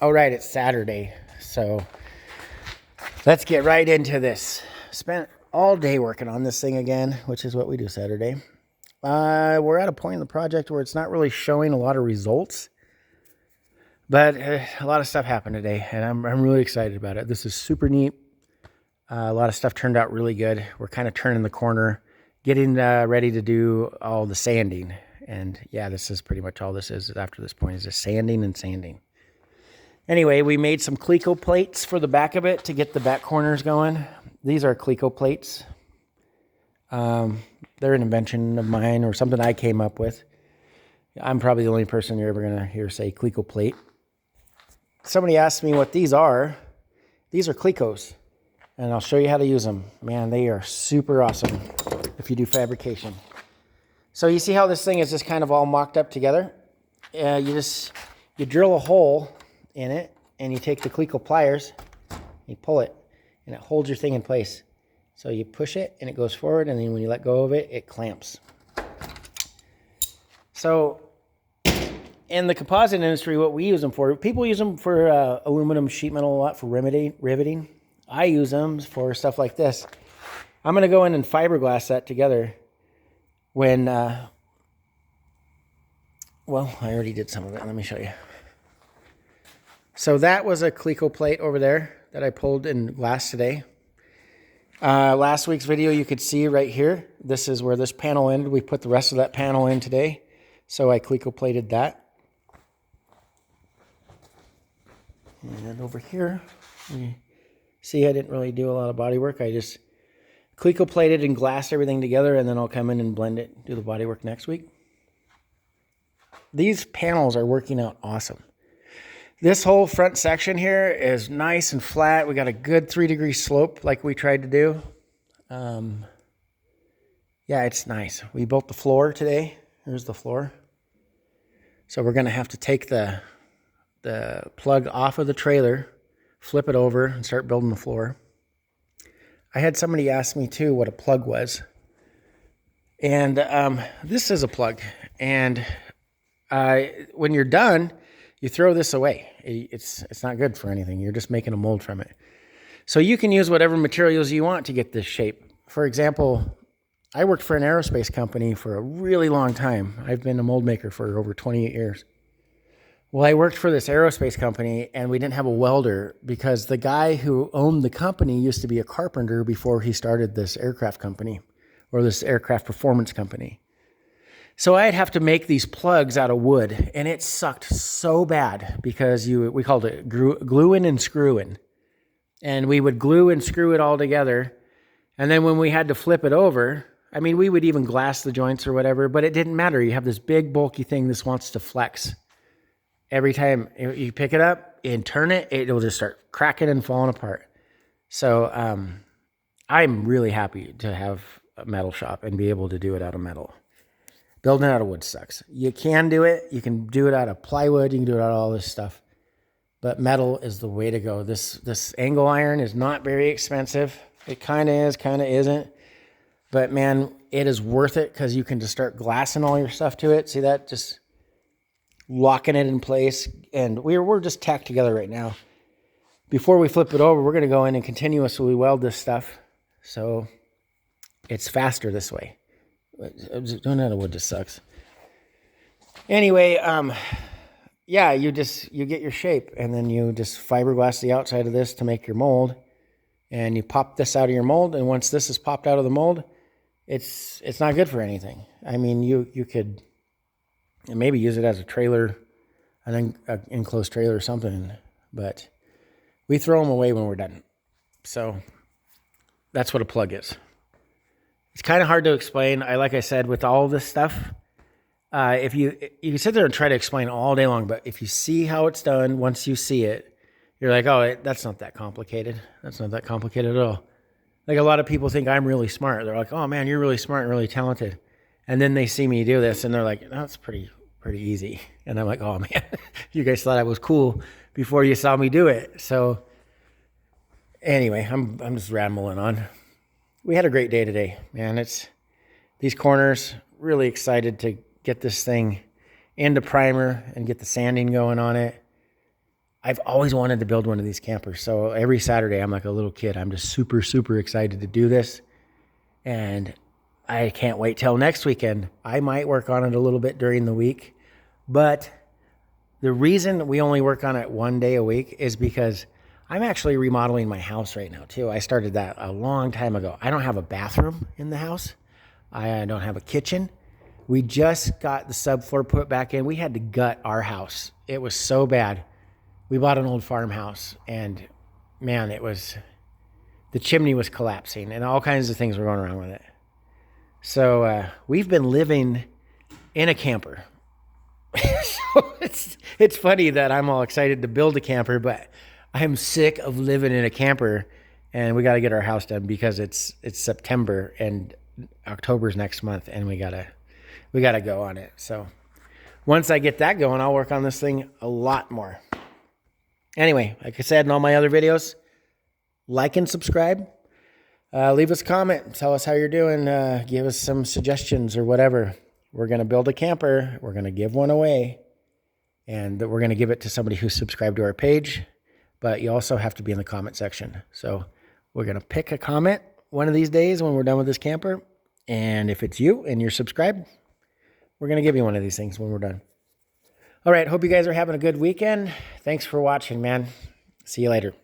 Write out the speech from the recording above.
All right, it's Saturday, so let's get right into this. Spent all day working on this thing again, which is what we do Saturday. We're at a point in the project where it's not really showing a lot of results, but a lot of stuff happened today, and I'm really excited about it. This is super neat. A lot of stuff turned out really good. We're kind of turning the corner, getting ready to do all the sanding. And yeah, this is pretty much all this is after this point, is just sanding and sanding. Anyway, we made some cleco plates for the back of it to get the back corners going. These are cleco plates. They're an invention of mine or something I came up with. I'm probably the only person you're ever going to hear say cleco plate. Somebody asked me what these are. These are clecos, and I'll show you how to use them. Man, they are super awesome if you do fabrication. So you see how this thing is just kind of all mocked up together? You drill a hole in it, and you take the cleco pliers, you pull it, and it holds your thing in place. So you push it, and it goes forward, and then when you let go of it, it clamps. So in the composite industry, what we use them for, people use them for aluminum sheet metal a lot for riveting. I use them for stuff like this. I'm going to go in and fiberglass that together when, well, I already did some of it. Let me show you. So that was a cleco plate over there that I pulled in glass today. Last week's video, you could see right here, this is where this panel ended. We put the rest of that panel in today. So I cleco plated that. And over here, you see I didn't really do a lot of body work. I just cleco plated and glassed everything together, and then I'll come in and blend it, do the body work next week. These panels are working out awesome. This whole front section here is nice and flat. We got a good 3-degree slope like we tried to do. Yeah, it's nice. We built the floor today. Here's the floor. So we're going to have to take the plug off of the trailer, flip it over, and start building the floor. I had somebody ask me too what a plug was. And this is a plug. And when you're done, you throw this away. It's not good for anything. You're just making a mold from it. So you can use whatever materials you want to get this shape. For example, I worked for an aerospace company for a really long time. I've been a mold maker for over 28 years. Well, I worked for this aerospace company, and we didn't have a welder because the guy who owned the company used to be a carpenter before he started this aircraft company or this aircraft performance company. So I'd have to make these plugs out of wood, and it sucked so bad because we called it gluing and screwing. And we would glue and screw it all together. And then when we had to flip it over, I mean, we would even glass the joints or whatever, but it didn't matter. You have this big bulky thing this wants to flex. Every time you pick it up and turn it, it'll just start cracking and falling apart. So I'm really happy to have a metal shop and be able to do it out of metal. Building it out of wood sucks. You can do it. You can do it out of plywood. You can do it out of all this stuff. But metal is the way to go. This angle iron is not very expensive. It kind of is, kind of isn't. But man, it is worth it because you can just start glassing all your stuff to it. See that? Just locking it in place. And we're just tacked together right now. Before we flip it over, we're going to go in and continuously weld this stuff. So it's faster this way. Doing that out of wood just sucks. Anyway, yeah, you get your shape, and then you just fiberglass the outside of this to make your mold, and you pop this out of your mold. And once this is popped out of the mold, it's not good for anything. I mean, you could maybe use it as a trailer, an enclosed trailer or something, but we throw them away when we're done. So that's what a plug is. It's kind of hard to explain. Like I said, with all this stuff, if you can sit there and try to explain all day long, but if you see how it's done, once you see it, you're like, oh, that's not that complicated. That's not that complicated at all. Like a lot of people think I'm really smart. They're like, oh man, you're really smart and really talented. And then they see me do this and they're like, that's pretty easy. And I'm like, oh man, you guys thought I was cool before you saw me do it. So anyway, I'm just rambling on. We had a great day today, man. It's these corners, really excited to get this thing into primer and get the sanding going on it. I've always wanted to build one of these campers. So every Saturday, I'm like a little kid. I'm just super, super excited to do this. And I can't wait till next weekend. I might work on it a little bit during the week. But the reason we only work on it one day a week is because I'm actually remodeling my house right now, too. I started that a long time ago. I don't have a bathroom in the house. I don't have a kitchen. We just got the subfloor put back in. We had to gut our house. It was so bad. We bought an old farmhouse, and man, the chimney was collapsing, and all kinds of things were going wrong with it. So we've been living in a camper. So it's funny that I'm all excited to build a camper, but I'm sick of living in a camper, and we got to get our house done because it's September and October's next month, and we gotta go on it. So once I get that going, I'll work on this thing a lot more. Anyway, like I said in all my other videos, like and subscribe. Leave us a comment. Tell us how you're doing. Give us some suggestions or whatever. We're going to build a camper. We're going to give one away. And we're going to give it to somebody who's subscribed to our page. But you also have to be in the comment section. So we're going to pick a comment one of these days when we're done with this camper. And if it's you and you're subscribed, we're going to give you one of these things when we're done. All right. Hope you guys are having a good weekend. Thanks for watching, man. See you later.